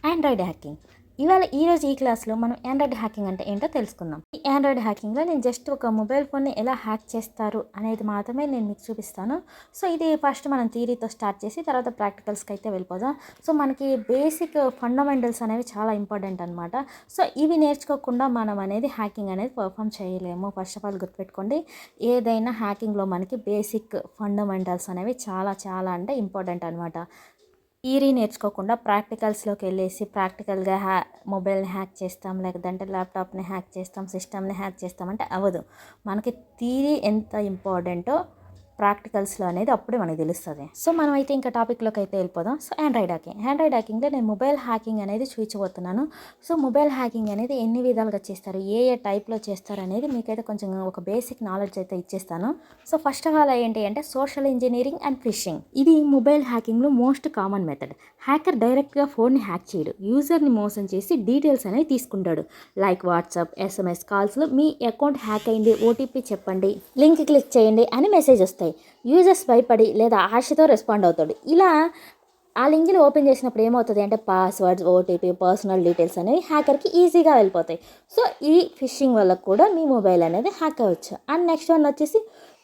Android hacking. ఈరోజు ఈ క్లాస్లో మనం ఆండ్రాయిడ్ హ్యాకింగ్ అంటే ఏంటో తెలుసుకుందాం. ఈ ఆండ్రాయిడ్ హ్యాకింగ్లో నేను జస్ట్ ఒక మొబైల్ ఫోన్ని ఎలా హ్యాక్ చేస్తారు అనేది మాత్రమే నేను మీకు చూపిస్తాను. సో ఇది ఫస్ట్ మనం థియరీతో స్టార్ట్ చేసి తర్వాత ప్రాక్టికల్స్కి అయితే వెళ్ళిపోదాం. సో మనకి బేసిక్ ఫండమెంటల్స్ అనేవి చాలా ఇంపార్టెంట్ అనమాట. సో ఇవి నేర్చుకోకుండా మనం అనేది హ్యాకింగ్ అనేది పర్ఫామ్ చేయలేము. ఫస్ట్ ఆఫ్ ఆల్ గుర్తుపెట్టుకోండి, ఏదైనా హ్యాకింగ్లో మనకి బేసిక్ ఫండమెంటల్స్ అనేవి చాలా చాలా అంటే ఇంపార్టెంట్ అనమాట. థియరీ నేర్చుకోకుండా ప్రాక్టికల్స్లోకి వెళ్ళేసి ప్రాక్టికల్గా మొబైల్ని హ్యాక్ చేస్తాం, లేదంటే ల్యాప్టాప్ని హ్యాక్ చేస్తాం, సిస్టమ్ని హ్యాక్ చేస్తాం అంటే అవ్వదు. మనకి థియరీ ఎంత ఇంపార్టెంటో ప్రాక్టికల్స్లో అనేది అప్పుడే మనకు తెలుస్తుంది. సో మనం అయితే ఇంకా టాపిక్లోకి అయితే వెళ్ళిపోదాం. సో ఆండ్రాయిడ్ హ్యాకింగ్లో నేను మొబైల్ హ్యాకింగ్ అనేది చూపించబోతున్నాను. సో మొబైల్ హ్యాకింగ్ అనేది ఎన్ని విధాలుగా చేస్తారు, ఏ టైప్లో చేస్తారు అనేది మీకైతే కొంచెం ఒక బేసిక్ నాలెడ్జ్ అయితే ఇచ్చేస్తాను. సో ఫస్ట్ ఆఫ్ ఆల్ ఏంటి అంటే సోషల్ ఇంజనీరింగ్ అండ్ ఫిషింగ్. ఇది మొబైల్ హ్యాకింగ్లో మోస్ట్ కామన్ మెథడ్. హ్యాకర్ డైరెక్ట్గా ఫోన్ని హ్యాక్ చేయడు, యూజర్ని మోసం చేసి డీటెయిల్స్ అనేవి తీసుకుంటాడు. లైక్ వాట్సాప్, ఎస్ఎంఎస్ కాల్స్లో మీ అకౌంట్ హ్యాక్ అయింది, ఓటీపీ చెప్పండి, లింక్ క్లిక్ చేయండి అని మెసేజ్ వస్తాయి. యూజర్స్ భయపడి లేదా ఆశతో రెస్పాండ్ అవుతాడు. ఇలా ఆ లింక్ని ఓపెన్ చేసినప్పుడు ఏమవుతుంది అంటే పాస్వర్డ్స్, ఓటీపీ, పర్సనల్ డీటెయిల్స్ అనేవి హ్యాకర్కి ఈజీగా వెళ్ళిపోతాయి. సో ఈ ఫిషింగ్ వల్ల కూడా మీ మొబైల్ అనేది హ్యాక్ అవ్వచ్చు. అండ్ నెక్స్ట్ వన్ వచ్చేసి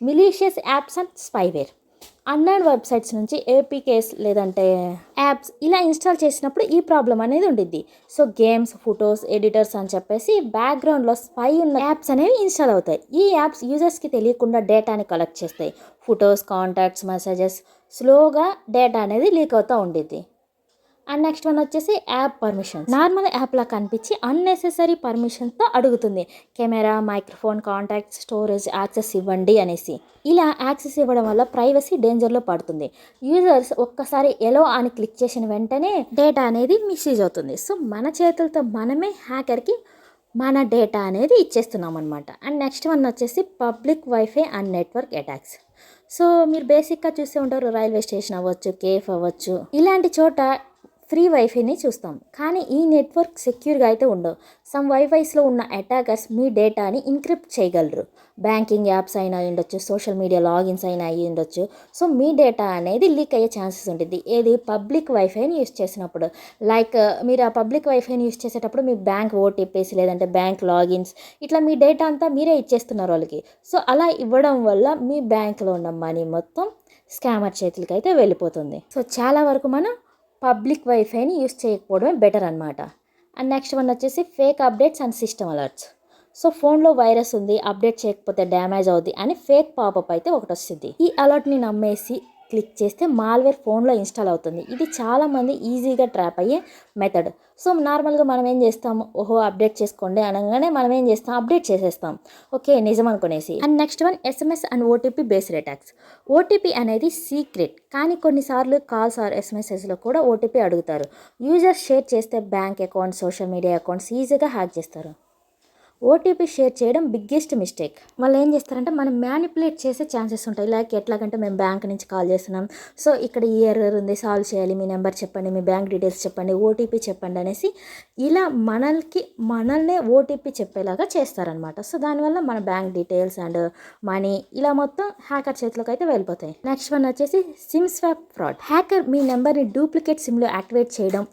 malicious apps and spyware. Unknown websites నుంచి ఏపీకేస్ లేదంటే యాప్స్ ఇలా ఇన్స్టాల్ చేసినప్పుడు ఈ ప్రాబ్లం అనేది ఉండిద్ది. సో గేమ్స్, ఫొటోస్, ఎడిటర్స్ అని చెప్పేసి బ్యాక్గ్రౌండ్లో స్పై ఉన్న యాప్స్ అనేవి ఇన్స్టాల్ అవుతాయి. ఈ యాప్స్ యూజర్స్కి తెలియకుండా డేటాని కలెక్ట్ చేస్తాయి. ఫొటోస్, కాంటాక్ట్స్, మెసేజెస్ స్లోగా డేటా అనేది లీక్ అవుతూ ఉండిద్ది. అండ్ నెక్స్ట్ వన్ వచ్చేసి యాప్ పర్మిషన్స్. నార్మల్ యాప్లా కనిపించి అన్నెసెసరీ పర్మిషన్తో అడుగుతుంది. Camera, microphone, contact, storage access ఇవ్వండి అనేసి. ఇలా యాక్సెస్ ఇవ్వడం వల్ల ప్రైవసీ డేంజర్లో పడుతుంది. యూజర్స్ ఒక్కసారి ఎలో అని క్లిక్ చేసిన వెంటనే డేటా అనేది మిస్యూజ్ అవుతుంది. సో మన చేతులతో మనమే హ్యాకర్కి మన డేటా అనేది ఇచ్చేస్తున్నాం అనమాట. అండ్ నెక్స్ట్ వన్ వచ్చేసి public wifi and network attacks. So మీరు బేసిక్గా చూస్తూ ఉంటారు, రైల్వే స్టేషన్ అవ్వచ్చు, కేఫ్ అవ్వచ్చు, ఇలాంటి చోట ఫ్రీ వైఫైని చూస్తాం. కానీ ఈ నెట్వర్క్ సెక్యూర్గా అయితే ఉండవు. సమ్ వైఫైస్లో ఉన్న అటాకర్స్ మీ డేటాని ఇంక్రిప్ట్ చేయగలరు. బ్యాంకింగ్ యాప్స్ అయినా ఉండొచ్చు, సోషల్ మీడియా లాగిన్స్ అయినా అయ్యి ఉండొచ్చు. సో మీ డేటా అనేది లీక్ అయ్యే ఛాన్సెస్ ఉంటుంది ఏది పబ్లిక్ వైఫైని యూస్ చేసినప్పుడు. లైక్ మీరు ఆ పబ్లిక్ వైఫైని యూస్ చేసేటప్పుడు మీ బ్యాంక్ ఓటీపీస్ లేదంటే బ్యాంక్ లాగిన్స్ ఇట్లా మీ డేటా అంతా మీరే ఇచ్చేస్తున్నారు వాళ్ళకి. సో అలా ఇవ్వడం వల్ల మీ బ్యాంక్లో ఉన్న మనీ మొత్తం స్కామర్ చేతులకి అయితే వెళ్ళిపోతుంది. సో చాలా వరకు మనం పబ్లిక్ వైఫైని యూస్ చేయకపోవడమే బెటర్ అనమాట. అండ్ నెక్స్ట్ వన్ వచ్చేసి fake updates and system alerts. So ఫోన్లో వైరస్ ఉంది, అప్డేట్ చేయకపోతే డ్యామేజ్ అవుద్ది అని ఫేక్ పాపప్ అయితే ఒకటి వస్తుంది. ఈ అలర్ట్ని నమ్మేసి క్లిక్ చేస్తే మాల్వేర్ ఫోన్లో ఇన్స్టాల్ అవుతుంది. ఇది చాలామంది ఈజీగా ట్రాప్ అయ్యే మెథడ్. సో నార్మల్గా మనం ఏం చేస్తాము, ఓహో అప్డేట్ చేసుకోండి అనగానే మనం ఏం చేస్తాం, అప్డేట్ చేసేస్తాం, ఓకే నిజం అనుకునేసి. And next one SMS and OTP based attacks. OTP అనేది సీక్రెట్, కానీ కొన్నిసార్లు కాల్స్ ఆర్ ఎస్ఎంఎస్ఎస్లో కూడా ఓటీపీ అడుగుతారు. యూజర్స్ షేర్ చేస్తే bank accounts, social media accounts ఈజీగా హ్యాక్ చేస్తారు. ఓటీపీ షేర్ చేయడం బిగ్గెస్ట్ మిస్టేక్. వాళ్ళు ఏం చేస్తారంటే మనం మ్యానిపులేట్ చేసే ఛాన్సెస్ ఉంటాయి. లైక్ ఎట్లాగంటే మేము బ్యాంక్ నుంచి కాల్ చేస్తున్నాం, సో ఇక్కడ ఈ ఎర్రర్ ఉంది, సాల్వ్ చేయాలి, మీ నెంబర్ చెప్పండి, మీ బ్యాంక్ డీటెయిల్స్ చెప్పండి, ఓటీపీ చెప్పండి అనేసి ఇలా మనల్నే ఓటీపీ చెప్పేలాగా చేస్తారనమాట. సో దానివల్ల మన బ్యాంక్ డీటెయిల్స్ అండ్ మనీ ఇలా మొత్తం హ్యాకర్ చేతిలోకి అయితే వెళ్ళిపోతాయి. నెక్స్ట్ వన్ వచ్చేసి సిమ్ స్వాప్ ఫ్రాడ్. హ్యాకర్ మీ నెంబర్ని డూప్లికేట్ సిమ్లో యాక్టివేట్ చేయడం.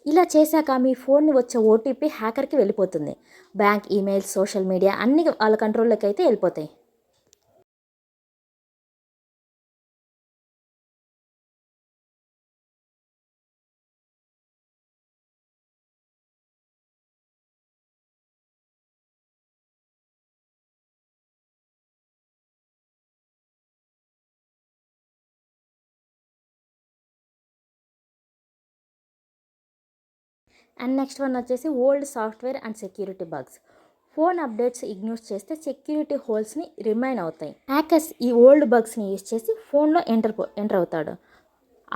ఇలా చేశాక మీ ఫోన్ని వచ్చే ఓటీపీ హ్యాకర్కి వెళ్ళిపోతుంది. బ్యాంక్ ఈమెయిల్స్, సోషల్ మీడియా అన్ని వాళ్ళ కంట్రోల్లోకి అయితే వెళ్ళిపోతాయి. అండ్ నెక్స్ట్ వన్ వచ్చేసి old software and security bugs. Phone updates ignore చేస్తే సెక్యూరిటీ హోల్స్ని రిమైన్ అవుతాయి. హ్యాకర్స్ ఈ ఓల్డ్ బగ్స్ని యూజ్ చేసి ఫోన్లో ఎంటర్ అవుతాడు.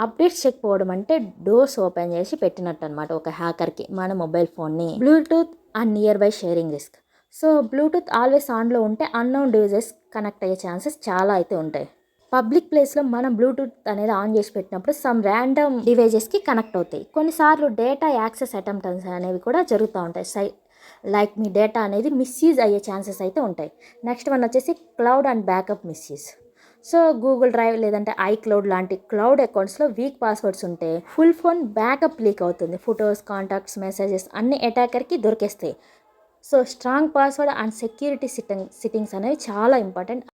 అప్డేట్స్ చెక్కపోవడం అంటే డోర్స్ ఓపెన్ చేసి పెట్టినట్టు అనమాట ఒక హ్యాకర్కి మన మొబైల్ ఫోన్ని. Bluetooth and near by sharing risk. So Bluetooth always ఆన్లో ఉంటే అన్నోన్ డివైజెస్ కనెక్ట్ అయ్యే ఛాన్సెస్ చాలా అయితే ఉంటాయి. పబ్లిక్ ప్లేస్లో మనం బ్లూటూత్ అనేది ఆన్ చేసి పెట్టినప్పుడు సమ్ ర్యాండమ్ డివైజెస్కి కనెక్ట్ అవుతాయి. కొన్నిసార్లు డేటా యాక్సెస్ అటెంప్ట్స్ అనేవి కూడా జరుగుతూ ఉంటాయి. లైక్ మీ డేటా అనేది మిస్యూజ్ అయ్యే ఛాన్సెస్ అయితే ఉంటాయి. నెక్స్ట్ వన్ వచ్చేసి cloud and backup misuse. So Google drive లేదంటే ఐక్లౌడ్ లాంటి క్లౌడ్ అకౌంట్స్లో వీక్ పాస్వర్డ్స్ ఉంటే ఫుల్ ఫోన్ బ్యాకప్ లీక్ అవుతుంది. ఫొటోస్, కాంటాక్ట్స్, మెసేజెస్ అన్ని అటాకర్కి దొరికేస్తాయి. So strong password and security settings అనేవి చాలా ఇంపార్టెంట్.